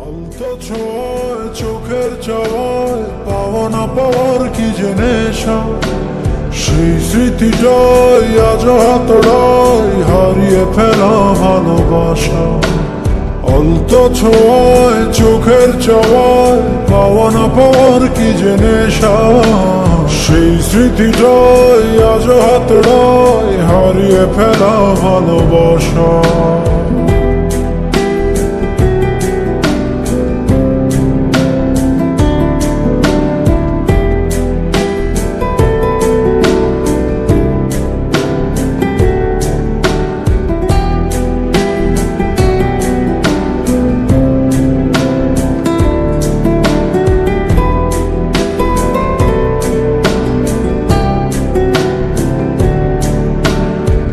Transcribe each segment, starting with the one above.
আলতো ছোঁয় চোখের চাওয়ায় পাওয়া না পাওয়ার কি যে নেশা, সেই স্মৃতিটাই আজ হাতড়ায় হারিয়ে ফেলা ভালোবাসা। আলতো ছোঁয় চোখের চাওয়ায় পাওয়া না পাওয়ার কি যে নেশা, সেই স্মৃতিটাই আজ হাতড়ায় হারিয়ে ফেলা ভালোবাসা।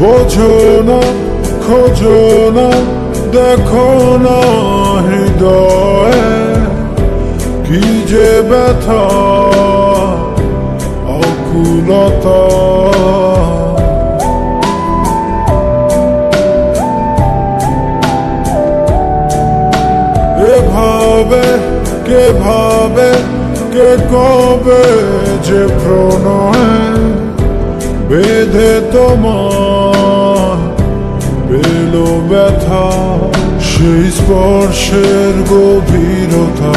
বোঝো না, খোঁজো না, দেখো না হৃদয়ে কি যে ব্যথা অকুলতা। এভাবে কে ভাবে কে কবে যে প্রণয় বেঁধে তোমার পেলো ব্যথা, সেই স্পর্শের গভীরতা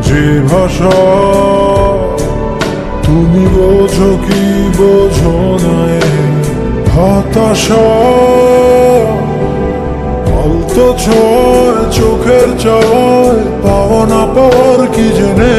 যে ভাষা তুমি বোঝো কি বোঝো না হতাশা। আলতো ছোঁয় চোখের চাওয়ায় পাওয়া না পাওয়ার কি জেনে